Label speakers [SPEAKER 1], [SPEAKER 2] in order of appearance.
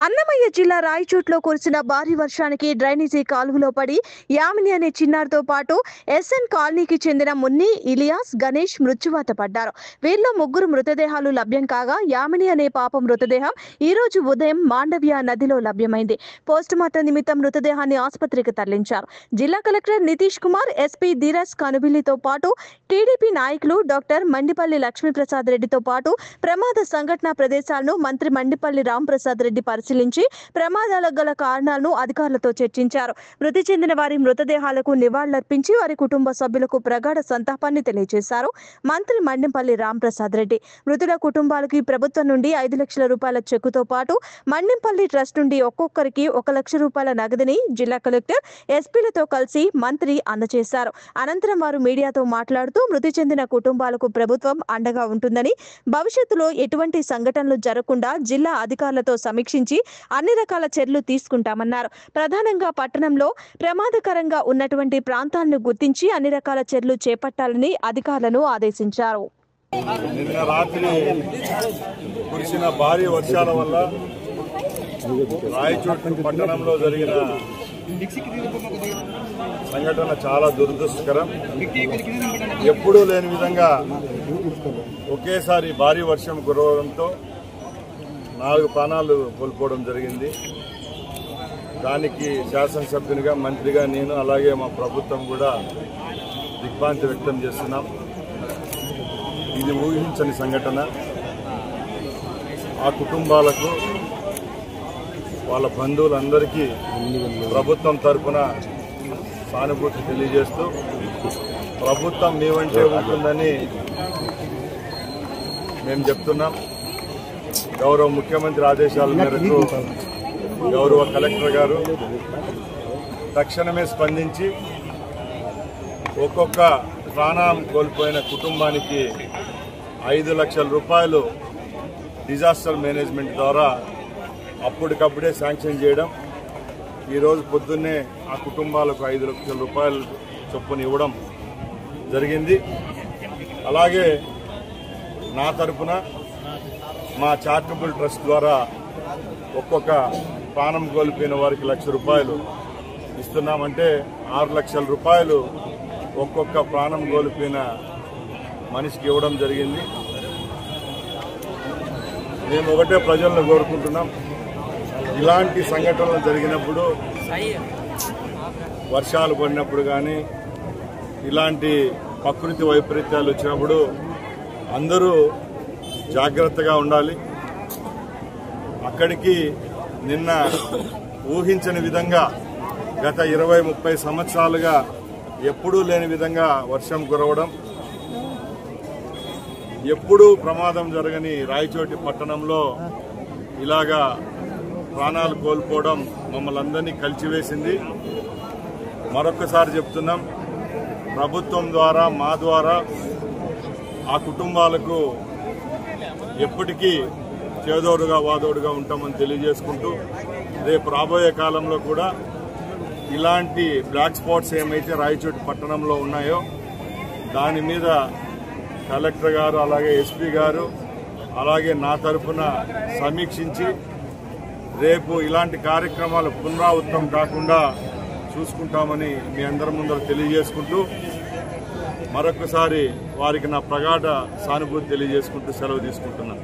[SPEAKER 1] అన్నమయ్య జిల్లా రాయచోట్లో కురిసిన భారీ వర్షానికి డ్రైనేజీ కాలువలో పడి యామిని అనే చిన్నారితో పాటు ఎస్ఎన్ కాలనీకి చెందిన మున్ని, ఇలియాస్, గణేష్ మృత్యువాత పడ్డారు. వీరిలో ముగ్గురు మృతదేహాలు లభ్యం కాగా యామిని అనే పాప మృతదేహం ఈ రోజు ఉదయం మాండవ్య నదిలో లభ్యమైంది. పోస్టుమార్టం నిమిత్తం మృతదేహాన్ని ఆసుపత్రికి తరలించారు. జిల్లా కలెక్టర్ నితీష్ కుమార్, ఎస్పీ ధీరజ్ కనుబిల్లితో పాటు టీడీపీ నాయకులు డాక్టర్ మండిపల్లి లక్ష్మీప్రసాద్ రెడ్డితో పాటు ప్రమాద సంఘటన ప్రదేశాలను మంత్రి మండిపల్లి రాంప్రసాద్ రెడ్డి పరిశీలించి ప్రమాదాలకు గల కారణాలను అధికారులతో చర్చించారు. మృతి చెందిన వారి మృతదేహాలకు నివాళులర్పించి వారి కుటుంబ సభ్యులకు ప్రగాఢ సంతాపాన్ని తెలియజేశారు మంత్రి మండిపల్లి రాంప్రసాద్ రెడ్డి. మృతుల కుటుంబాలకి ప్రభుత్వం నుండి 5 లక్షల రూపాయల చెక్కుతో పాటు మండిపల్లి ట్రస్ట్ నుండి ఒక్కొక్కరికి 1 లక్ష రూపాయల నగదుని జిల్లా కలెక్టర్, ఎస్పీలతో కలిసి మంత్రి అందజేశారు. అనంతరం వారు మీడియాతో మాట్లాడుతూ మృతి చెందిన కుటుంబాలకు ప్రభుత్వం అండగా ఉంటుందని, భవిష్యత్తులో ఎటువంటి సంఘటనలు జరగకుండా జిల్లా అధికారులతో సమీక్షించి అన్ని రకాల చర్యలు తీసుకుంటామన్నారు. ప్రధానంగా పట్టణంలో ప్రమాదకరంగా ఉన్నటువంటి ప్రాంతాలను గుర్తించి అన్ని రకాల చర్యలు చేపట్టాలని అధికారులను ఆదేశించారు.
[SPEAKER 2] నిన్న రాత్రి కురిసిన భారీ వర్షాల వల్ల రాయచోటి పట్టణంలో జరిగిన సంఘటన చాలా దురదృష్టకరం. ఎప్పుడూ లేని విధంగా ఒకేసారి భారీ వర్షం కురవడంతో 4 ప్రాణాలు కోల్పోవడం జరిగింది. దానికి శాసనసభ్యునిగా, మంత్రిగా నేను, అలాగే మా ప్రభుత్వం కూడా దిగ్భ్రాంతి వ్యక్తం చేస్తున్నాం. ఇది ఊహించని సంఘటన. ఆ కుటుంబాలకు, వాళ్ళ బంధువులందరికీ ప్రభుత్వం తరఫున సానుభూతి తెలియజేస్తూ ప్రభుత్వం మీ వెంటే ఉంటుందని మేము చెప్తున్నాం. గౌరవ ముఖ్యమంత్రి ఆదేశాల మేరకు గౌరవ కలెక్టర్ గారు తక్షణమే స్పందించి ఒక్కొక్క ప్రాణం కోల్పోయిన కుటుంబానికి 5 లక్షల రూపాయలు డిజాస్టర్ మేనేజ్మెంట్ ద్వారా అప్పటికప్పుడే శాంక్షన్ చేయడం, ఈరోజు పొద్దున్నే ఆ కుటుంబాలకు 5 లక్షల రూపాయలు చొప్పున ఇవ్వడం జరిగింది. అలాగే నా తరఫున మా చారిటబుల్ ట్రస్ట్ ద్వారా ఒక్కొక్క ప్రాణం కోల్పోయిన వారికి 1 లక్ష రూపాయలు ఇస్తున్నామంటే 6 లక్షల రూపాయలు ఒక్కొక్క ప్రాణం కోల్పోయిన మనిషికి ఇవ్వడం జరిగింది. మేము ఒకటే ప్రజలను కోరుకుంటున్నాం, ఇలాంటి సంఘటనలు జరిగినప్పుడు, వర్షాలు పడినప్పుడు కానీ, ఇలాంటి ప్రకృతి వైపరీత్యాలు వచ్చినప్పుడు అందరూ జాగ్రత్తగా ఉండాలి. అక్కడికి నిన్న ఊహించని విధంగా గత 20-30 సంవత్సరాలుగా ఎప్పుడూ లేని విధంగా వర్షం కురవడం, ఎప్పుడూ ప్రమాదం జరగని రాయచోటి పట్టణంలో ఇలాగా ప్రాణాలు కోల్పోవడం మమ్మల్ని అందరినీ కలిచివేసింది. మరొకసారి చెప్తున్నాం, ప్రభుత్వం ద్వారా, మా ద్వారా ఆ కుటుంబాలకు ఎప్పటికీ చేదోడుగా వాదోడుగా ఉంటామని తెలియజేసుకుంటూ, రేపు రాబోయే కాలంలో కూడా ఇలాంటి బ్లాక్ స్పాట్స్ ఏమైతే రాయచోటి పట్టణంలో ఉన్నాయో దాని మీద కలెక్టర్ గారు, అలాగే ఎస్పీ గారు, అలాగే నా తరఫున సమీక్షించి రేపు ఇలాంటి కార్యక్రమాలు పునరావృతం కాకుండా చూసుకుంటామని మీ అందరి ముందర తెలియజేసుకుంటూ, మరొకసారి వారికి నా ప్రగాఢ సానుభూతి తెలియజేసుకుంటూ సెలవు తీసుకుంటున్నాను.